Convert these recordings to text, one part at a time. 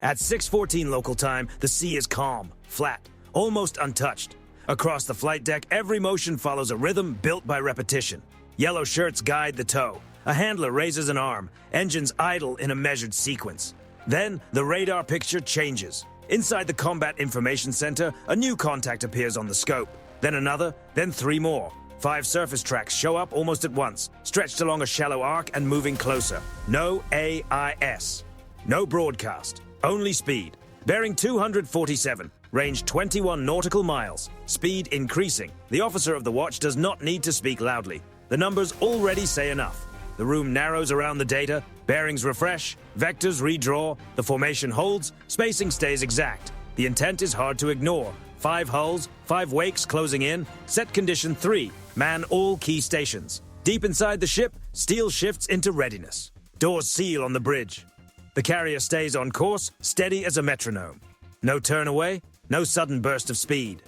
At 6:14 local time, the sea is calm, flat, almost untouched. Across the flight deck, every motion follows a rhythm built by repetition. Yellow shirts guide the tow. A handler raises an arm, engines idle in a measured sequence. Then, the radar picture changes. Inside the Combat Information Center, a new contact appears on the scope. Then another, then 3 more. 5 surface tracks show up almost at once, stretched along a shallow arc and moving closer. No AIS. No broadcast. Only speed. Bearing 247. Range 21 nautical miles. Speed increasing. The officer of the watch does not need to speak loudly. The numbers already say enough. The room narrows around the data, bearings refresh, vectors redraw, the formation holds, spacing stays exact. The intent is hard to ignore. 5 hulls, 5 wakes closing in, set condition 3, man all key stations. Deep inside the ship, steel shifts into readiness. Doors seal on the bridge. The carrier stays on course, steady as a metronome. No turn away, no sudden burst of speed.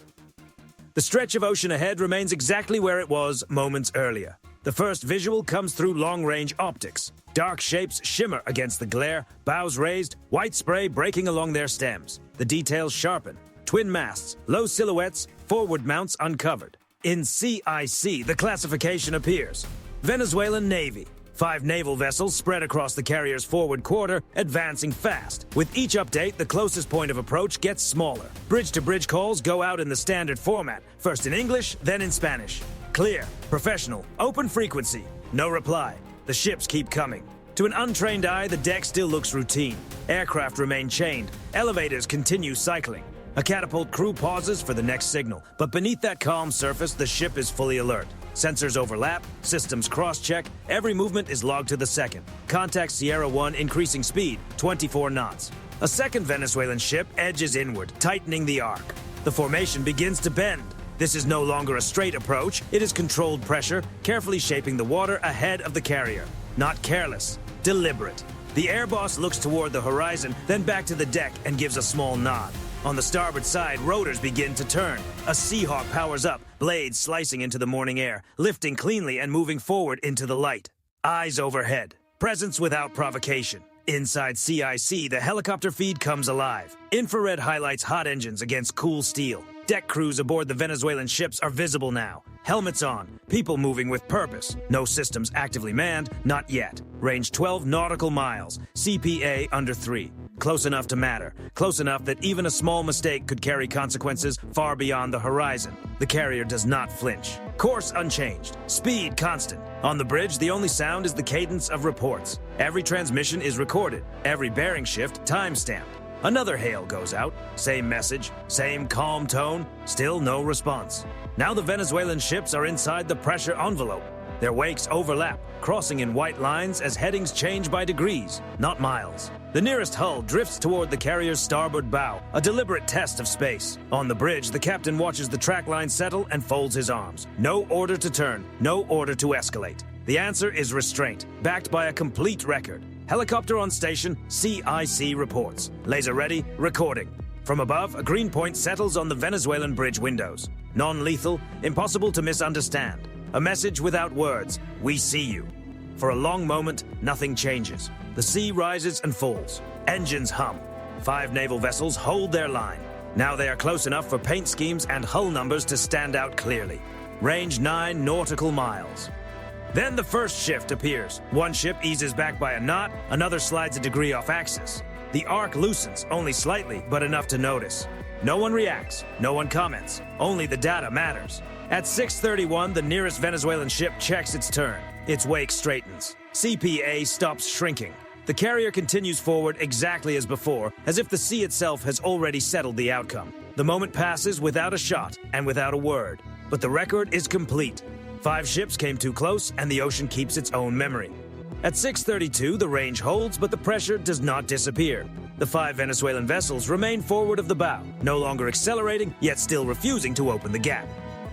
The stretch of ocean ahead remains exactly where it was moments earlier. The first visual comes through long-range optics. Dark shapes shimmer against the glare, bows raised, white spray breaking along their stems. The details sharpen. Twin masts, low silhouettes, forward mounts uncovered. In CIC, the classification appears. Venezuelan Navy. 5 naval vessels spread across the carrier's forward quarter, advancing fast. With each update, the closest point of approach gets smaller. Bridge-to-bridge calls go out in the standard format, first in English, then in Spanish. Clear, professional, open frequency. No reply. The ships keep coming. To an untrained eye, the deck still looks routine. Aircraft remain chained. Elevators continue cycling. A catapult crew pauses for the next signal, but beneath that calm surface, the ship is fully alert. Sensors overlap, systems cross-check, every movement is logged to the second. Contact Sierra 1 increasing speed, 24 knots. A second Venezuelan ship edges inward, tightening the arc. The formation begins to bend. This is no longer a straight approach, it is controlled pressure, carefully shaping the water ahead of the carrier. Not careless, deliberate. The air boss looks toward the horizon, then back to the deck and gives a small nod. On the starboard side, rotors begin to turn. A Seahawk powers up, blades slicing into the morning air, lifting cleanly and moving forward into the light. Eyes overhead. Presence without provocation. Inside CIC, the helicopter feed comes alive. Infrared highlights hot engines against cool steel. Deck crews aboard the Venezuelan ships are visible now. Helmets on, people moving with purpose. No systems actively manned, not yet. Range 12 nautical miles, CPA under 3. Close enough to matter. Close enough that even a small mistake could carry consequences far beyond the horizon. The carrier does not flinch. Course unchanged. Speed constant. On the bridge, the only sound is the cadence of reports. Every transmission is recorded. Every bearing shift time-stamped. Another hail goes out. Same message, same calm tone, still no response. Now the Venezuelan ships are inside the pressure envelope. Their wakes overlap, crossing in white lines as headings change by degrees, not miles. The nearest hull drifts toward the carrier's starboard bow, a deliberate test of space. On the bridge, the captain watches the track line settle and folds his arms. No order to turn, no order to escalate. The answer is restraint, backed by a complete record. Helicopter on station, CIC reports. Laser ready, recording. From above, a green point settles on the Venezuelan bridge windows. Non-lethal, impossible to misunderstand. A message without words. We see you. For a long moment, nothing changes. The sea rises and falls. Engines hum. 5 naval vessels hold their line. Now they are close enough for paint schemes and hull numbers to stand out clearly. Range 9 nautical miles. Then the first shift appears. One ship eases back by a knot, another slides a degree off axis. The arc loosens, only slightly, but enough to notice. No one reacts, no one comments, only the data matters. At 6:31, the nearest Venezuelan ship checks its turn. Its wake straightens. CPA stops shrinking. The carrier continues forward exactly as before, as if the sea itself has already settled the outcome. The moment passes without a shot and without a word, but the record is complete. 5 ships came too close, and the ocean keeps its own memory. At 6:32, the range holds, but the pressure does not disappear. The 5 Venezuelan vessels remain forward of the bow, no longer accelerating, yet still refusing to open the gap.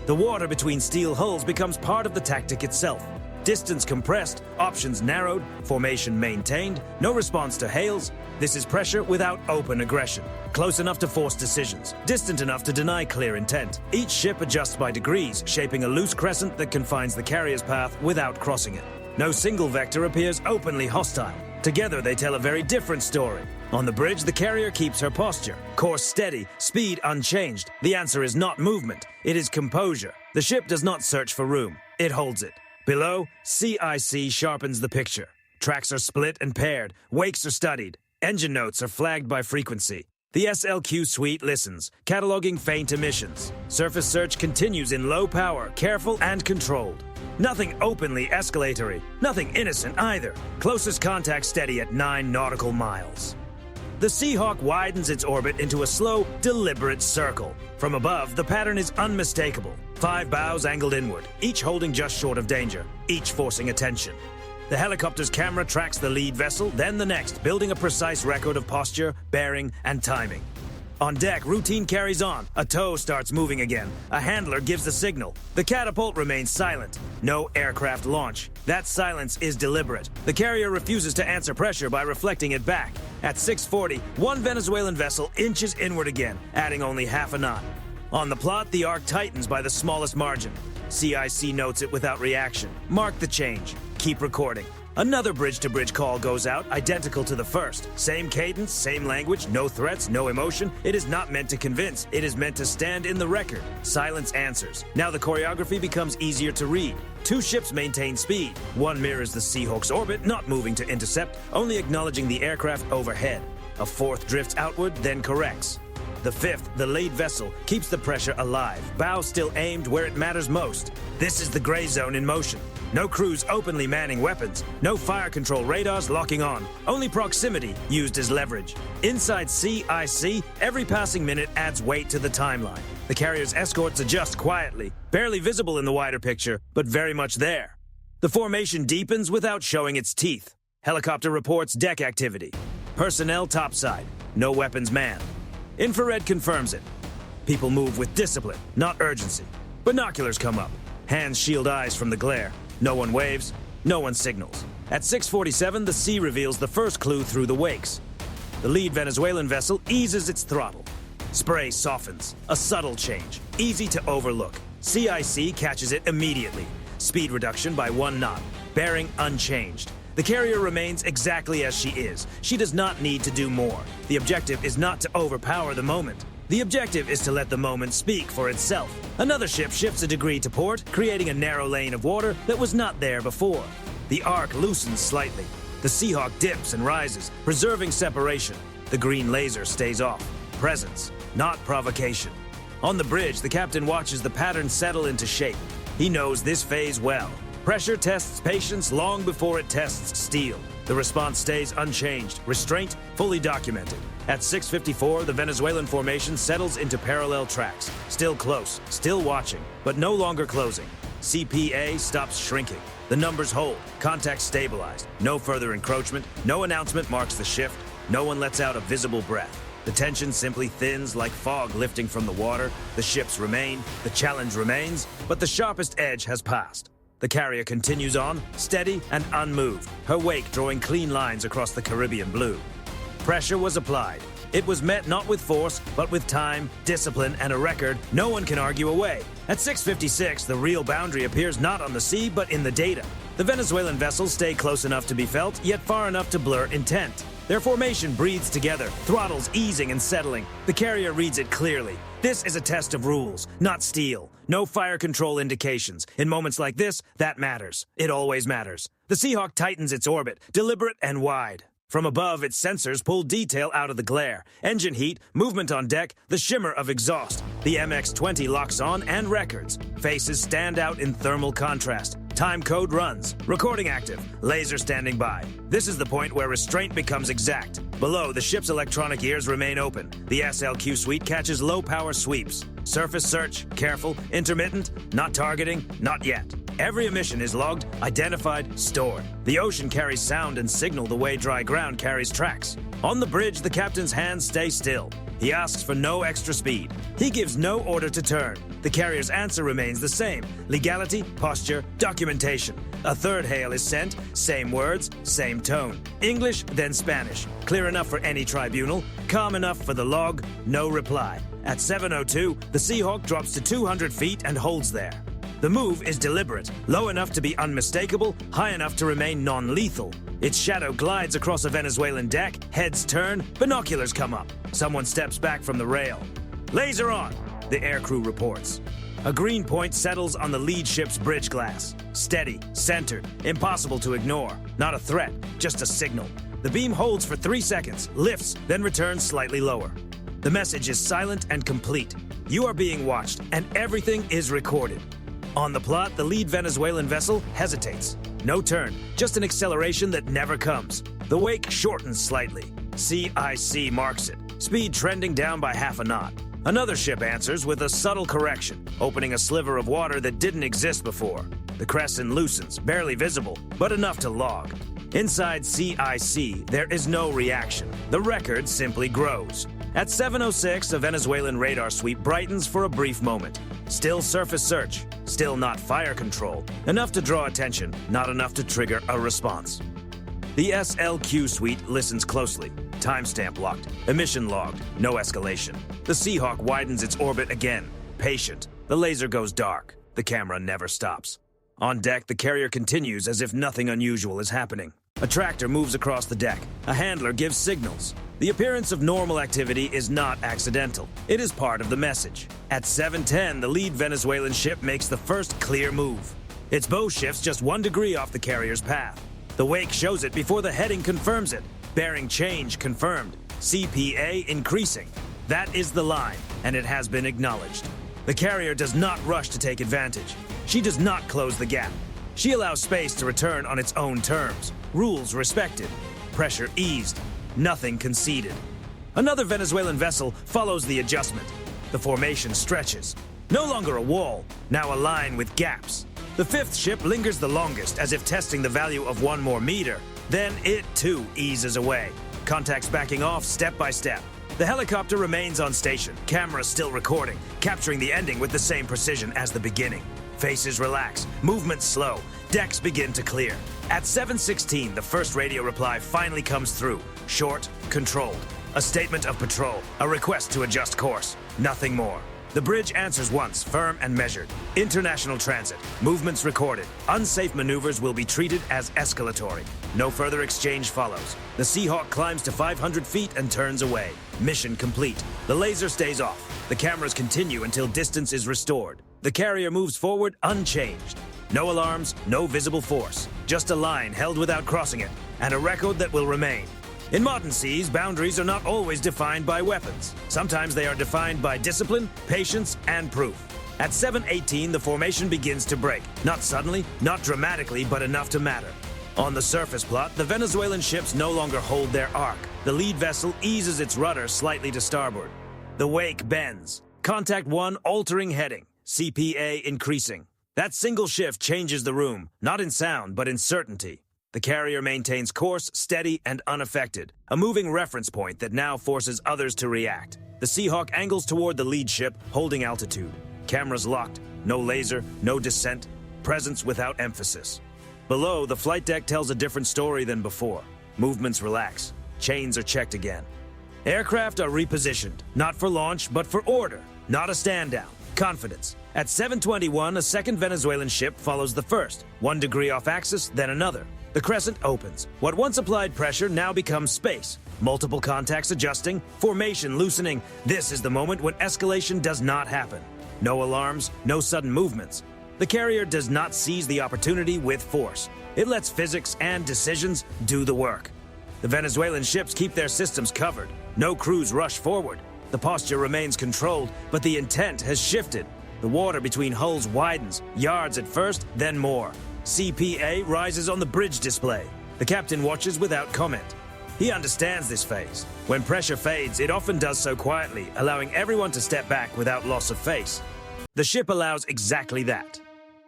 The water between steel hulls becomes part of the tactic itself. Distance compressed, options narrowed, formation maintained, no response to hails. This is pressure without open aggression. Close enough to force decisions, distant enough to deny clear intent. Each ship adjusts by degrees, shaping a loose crescent that confines the carrier's path without crossing it. No single vector appears openly hostile. Together, they tell a very different story. On the bridge, the carrier keeps her posture. Course steady, speed unchanged. The answer is not movement, it is composure. The ship does not search for room, it holds it. Below, CIC sharpens the picture. Tracks are split and paired, wakes are studied. Engine notes are flagged by frequency. The SLQ suite listens, cataloging faint emissions. Surface search continues in low power, careful and controlled. Nothing openly escalatory, nothing innocent either. Closest contact steady at 9 nautical miles. The Seahawk widens its orbit into a slow, deliberate circle. From above, the pattern is unmistakable. 5 bows angled inward, each holding just short of danger, each forcing attention. The helicopter's camera tracks the lead vessel, then the next, building a precise record of posture, bearing, and timing. On deck, routine carries on. A tow starts moving again. A handler gives the signal. The catapult remains silent. No aircraft launch. That silence is deliberate. The carrier refuses to answer pressure by reflecting it back. At 6:40, one Venezuelan vessel inches inward again, adding only half a knot. On the plot, the arc tightens by the smallest margin. CIC notes it without reaction. Mark the change. Keep recording. Another bridge-to-bridge call goes out, identical to the first. Same cadence, same language, no threats, no emotion. It is not meant to convince. It is meant to stand in the record. Silence answers. Now the choreography becomes easier to read. 2 ships maintain speed. One mirrors the Seahawk's orbit, not moving to intercept, only acknowledging the aircraft overhead. A 4th drifts outward, then corrects. The 5th, the lead vessel, keeps the pressure alive, bow still aimed where it matters most. This is the gray zone in motion. No crews openly manning weapons, no fire control radars locking on, only proximity used as leverage. Inside CIC, every passing minute adds weight to the timeline. The carrier's escorts adjust quietly, barely visible in the wider picture, but very much there. The formation deepens without showing its teeth. Helicopter reports deck activity. Personnel topside, no weapons manned. Infrared confirms it. People move with discipline, not urgency. Binoculars come up. Hands shield eyes from the glare. No one waves, no one signals. At 6:47, the sea reveals the first clue through the wakes. The lead Venezuelan vessel eases its throttle. Spray softens, a subtle change, easy to overlook. CIC catches it immediately. Speed reduction by 1 knot, bearing unchanged. The carrier remains exactly as she is. She does not need to do more. The objective is not to overpower the moment. The objective is to let the moment speak for itself. Another ship shifts a degree to port, creating a narrow lane of water that was not there before. The arc loosens slightly. The Seahawk dips and rises, preserving separation. The green laser stays off. Presence, not provocation. On the bridge, the captain watches the pattern settle into shape. He knows this phase well. Pressure tests patience long before it tests steel. The response stays unchanged, restraint fully documented. At 6:54, the Venezuelan formation settles into parallel tracks. Still close, still watching, but no longer closing. CPA stops shrinking. The numbers hold, contact stabilized. No further encroachment, no announcement marks the shift. No one lets out a visible breath. The tension simply thins like fog lifting from the water. The ships remain, the challenge remains, but the sharpest edge has passed. The carrier continues on, steady and unmoved, her wake drawing clean lines across the Caribbean blue. Pressure was applied. It was met not with force, but with time, discipline, and a record no one can argue away. At 6:56, the real boundary appears not on the sea, but in the data. The Venezuelan vessels stay close enough to be felt, yet far enough to blur intent. Their formation breathes together, throttles easing and settling. The carrier reads it clearly. This is a test of rules, not steel. No fire control indications. In moments like this, that matters. It always matters. The Seahawk tightens its orbit, deliberate and wide. From above, its sensors pull detail out of the glare. Engine heat, movement on deck, the shimmer of exhaust. The MX-20 locks on and records. Faces stand out in thermal contrast. Time code runs. Recording active. Laser standing by. This is the point where restraint becomes exact. Below, the ship's electronic ears remain open. The SLQ suite catches low-power sweeps. Surface search, careful, intermittent, not targeting, not yet. Every emission is logged, identified, stored. The ocean carries sound and signal the way dry ground carries tracks. On the bridge, the captain's hands stay still. He asks for no extra speed. He gives no order to turn. The carrier's answer remains the same. Legality, posture, documentation. A third hail is sent, same words, same tone. English, then Spanish. Clear enough for any tribunal, calm enough for the log, no reply. At 7:02, the Seahawk drops to 200 feet and holds there. The move is deliberate, low enough to be unmistakable, high enough to remain non-lethal. Its shadow glides across a Venezuelan deck, heads turn, binoculars come up. Someone steps back from the rail. Laser on, the aircrew reports. A green point settles on the lead ship's bridge glass. Steady, centered, impossible to ignore. Not a threat, just a signal. The beam holds for 3 seconds, lifts, then returns slightly lower. The message is silent and complete. You are being watched, and everything is recorded. On the plot, the lead Venezuelan vessel hesitates. No turn, just an acceleration that never comes. The wake shortens slightly. CIC marks it, speed trending down by half a knot. Another ship answers with a subtle correction, opening a sliver of water that didn't exist before. The crescent loosens, barely visible, but enough to log. Inside CIC, there is no reaction. The record simply grows. At 7:06, a Venezuelan radar sweep brightens for a brief moment. Still surface search, still not fire control. Enough to draw attention, not enough to trigger a response. The SLQ suite listens closely. Timestamp locked, emission logged, no escalation. The Seahawk widens its orbit again, patient. The laser goes dark. The camera never stops. On deck, the carrier continues as if nothing unusual is happening. A tractor moves across the deck. A handler gives signals. The appearance of normal activity is not accidental. It is part of the message. At 7:10, the lead Venezuelan ship makes the first clear move. Its bow shifts just 1 degree off the carrier's path. The wake shows it before the heading confirms it. Bearing change confirmed. CPA increasing. That is the line, and it has been acknowledged. The carrier does not rush to take advantage. She does not close the gap. She allows space to return on its own terms. Rules respected. Pressure eased. Nothing conceded. Another Venezuelan vessel follows the adjustment. The formation stretches. No longer a wall, now a line with gaps. The fifth ship lingers the longest, as if testing the value of 1 more meter. Then it, too, eases away. Contacts backing off step by step. The helicopter remains on station, cameras still recording, capturing the ending with the same precision as the beginning. Faces relax, movements slow, decks begin to clear. At 7:16, the first radio reply finally comes through. Short, controlled. A statement of patrol, a request to adjust course. Nothing more. The bridge answers once, firm and measured. International transit, movements recorded. Unsafe maneuvers will be treated as escalatory. No further exchange follows. The Seahawk climbs to 500 feet and turns away. Mission complete. The laser stays off. The cameras continue until distance is restored. The carrier moves forward unchanged. No alarms, no visible force. Just a line held without crossing it, and a record that will remain. In modern seas, boundaries are not always defined by weapons. Sometimes they are defined by discipline, patience, and proof. At 7:18, the formation begins to break. Not suddenly, not dramatically, but enough to matter. On the surface plot, the Venezuelan ships no longer hold their arc. The lead vessel eases its rudder slightly to starboard. The wake bends. Contact 1 altering heading. CPA increasing. That single shift changes the room, not in sound, but in certainty. The carrier maintains course, steady and unaffected, a moving reference point that now forces others to react. The Seahawk angles toward the lead ship, holding altitude. Cameras locked, no laser, no descent, presence without emphasis. Below, the flight deck tells a different story than before. Movements relax, chains are checked again. Aircraft are repositioned, not for launch, but for order, not a stand down. Confidence. At 7:21, a second Venezuelan ship follows the first, 1 degree off axis, then another. The crescent opens. What once applied pressure now becomes space. Multiple contacts adjusting, formation loosening. This is the moment when escalation does not happen. No alarms, no sudden movements. The carrier does not seize the opportunity with force. It lets physics and decisions do the work. The Venezuelan ships keep their systems covered. No crews rush forward. The posture remains controlled, but the intent has shifted. The water between hulls widens, yards at first, then more. CPA rises on the bridge display. The captain watches without comment. He understands this phase. When pressure fades, it often does so quietly, allowing everyone to step back without loss of face. The ship allows exactly that.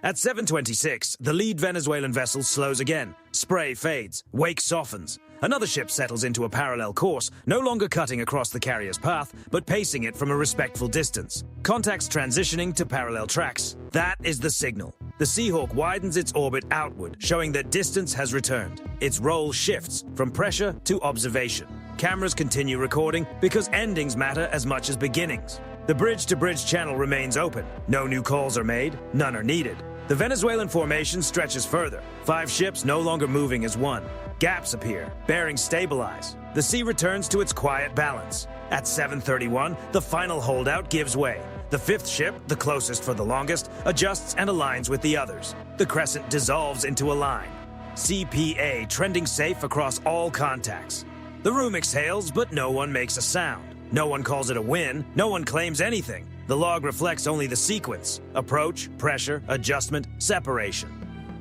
At 7:26, the lead Venezuelan vessel slows again. Spray fades, wake softens. Another ship settles into a parallel course, no longer cutting across the carrier's path, but pacing it from a respectful distance. Contacts transitioning to parallel tracks. That is the signal. The Seahawk widens its orbit outward, showing that distance has returned. Its role shifts from pressure to observation. Cameras continue recording because endings matter as much as beginnings. The bridge-to-bridge channel remains open. No new calls are made, none are needed. The Venezuelan formation stretches further, 5 ships no longer moving as one. Gaps appear, bearings stabilize. The sea returns to its quiet balance. At 7:31, the final holdout gives way. The 5th ship, the closest for the longest, adjusts and aligns with the others. The crescent dissolves into a line. CPA trending safe across all contacts. The room exhales, but no one makes a sound. No one calls it a win, no one claims anything. The log reflects only the sequence: approach, pressure, adjustment, separation.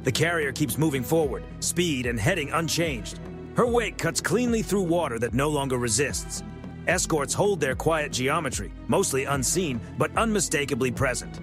The carrier keeps moving forward, speed and heading unchanged. Her wake cuts cleanly through water that no longer resists. Escorts hold their quiet geometry, mostly unseen, but unmistakably present.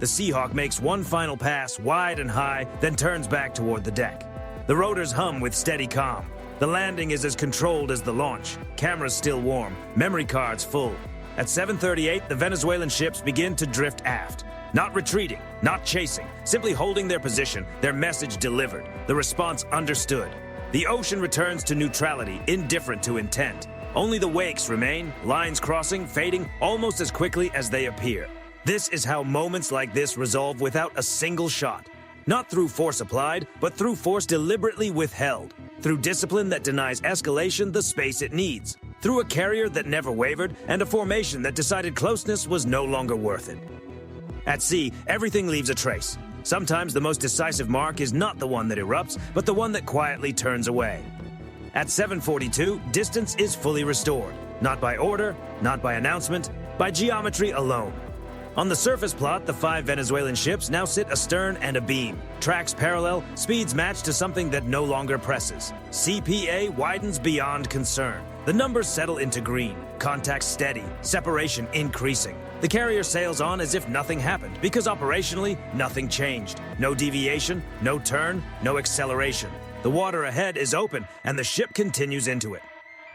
The Seahawk makes one final pass, wide and high, then turns back toward the deck. The rotors hum with steady calm. The landing is as controlled as the launch. Cameras still warm, memory cards full. At 7:38, the Venezuelan ships begin to drift aft. Not retreating, not chasing, simply holding their position, their message delivered, the response understood. The ocean returns to neutrality, indifferent to intent. Only the wakes remain, lines crossing, fading almost as quickly as they appear. This is how moments like this resolve without a single shot. Not through force applied, but through force deliberately withheld. Through discipline that denies escalation the space it needs. Through a carrier that never wavered, and a formation that decided closeness was no longer worth it. At sea, everything leaves a trace. Sometimes the most decisive mark is not the one that erupts, but the one that quietly turns away. At 7:42, distance is fully restored. Not by order, not by announcement, by geometry alone. On the surface plot, the 5 Venezuelan ships now sit astern and abeam. Tracks parallel, speeds match to something that no longer presses. CPA widens beyond concern. The numbers settle into green, contact steady, separation increasing. The carrier sails on as if nothing happened, because operationally, nothing changed. No deviation, no turn, no acceleration. The water ahead is open, and the ship continues into it.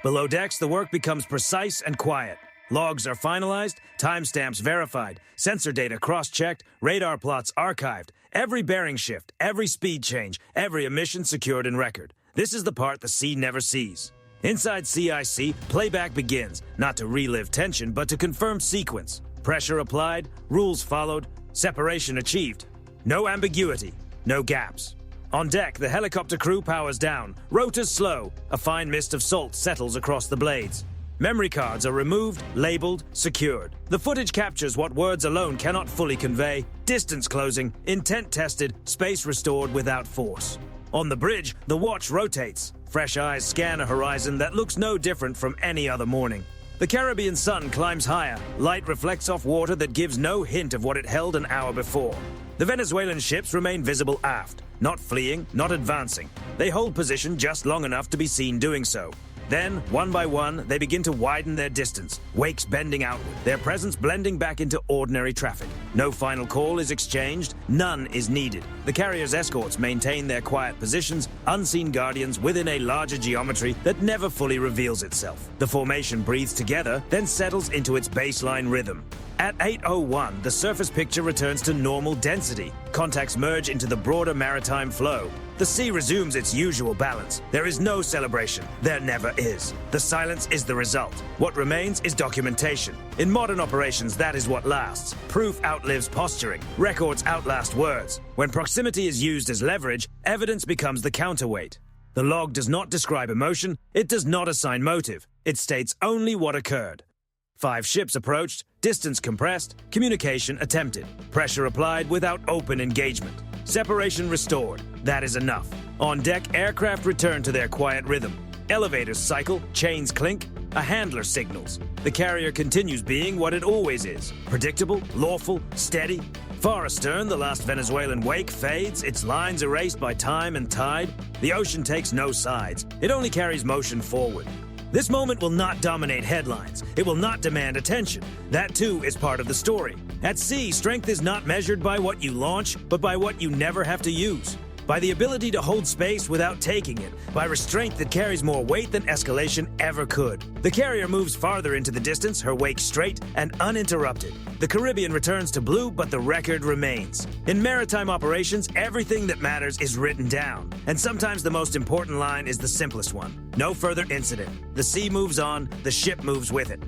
Below decks, the work becomes precise and quiet. Logs are finalized, timestamps verified, sensor data cross-checked, radar plots archived, every bearing shift, every speed change, every emission secured in record. This is the part the sea never sees. Inside CIC, playback begins, not to relive tension, but to confirm sequence. Pressure applied, rules followed, separation achieved. No ambiguity, no gaps. On deck, the helicopter crew powers down, rotors slow, a fine mist of salt settles across the blades. Memory cards are removed, labeled, secured. The footage captures what words alone cannot fully convey: distance closing, intent tested, space restored without force. On the bridge, the watch rotates. Fresh eyes scan a horizon that looks no different from any other morning. The Caribbean sun climbs higher. Light reflects off water that gives no hint of what it held an hour before. The Venezuelan ships remain visible aft, not fleeing, not advancing. They hold position just long enough to be seen doing so. Then, one by one, they begin to widen their distance, wakes bending outward, their presence blending back into ordinary traffic. No final call is exchanged, none is needed. The carrier's escorts maintain their quiet positions, unseen guardians within a larger geometry that never fully reveals itself. The formation breathes together, then settles into its baseline rhythm. At 8:01, the surface picture returns to normal density. Contacts merge into the broader maritime flow. The sea resumes its usual balance. There is no celebration. There never is. The silence is the result. What remains is documentation. In modern operations, that is what lasts. Proof outlives posturing. Records outlast words. When proximity is used as leverage, evidence becomes the counterweight. The log does not describe emotion. It does not assign motive. It states only what occurred. 5 ships approached, distance compressed, communication attempted, pressure applied without open engagement. Separation restored. That is enough. On deck, aircraft return to their quiet rhythm. Elevators cycle, chains clink, a handler signals. The carrier continues being what it always is: predictable, lawful, steady. Far astern, the last Venezuelan wake fades, its lines erased by time and tide. The ocean takes no sides. It only carries motion forward. This moment will not dominate headlines. It will not demand attention. That too is part of the story. At sea, strength is not measured by what you launch, but by what you never have to use. By the ability to hold space without taking it. By restraint that carries more weight than escalation ever could. The carrier moves farther into the distance, her wake straight and uninterrupted. The Caribbean returns to blue, but the record remains. In maritime operations, everything that matters is written down. And sometimes the most important line is the simplest one. No further incident. The sea moves on, the ship moves with it.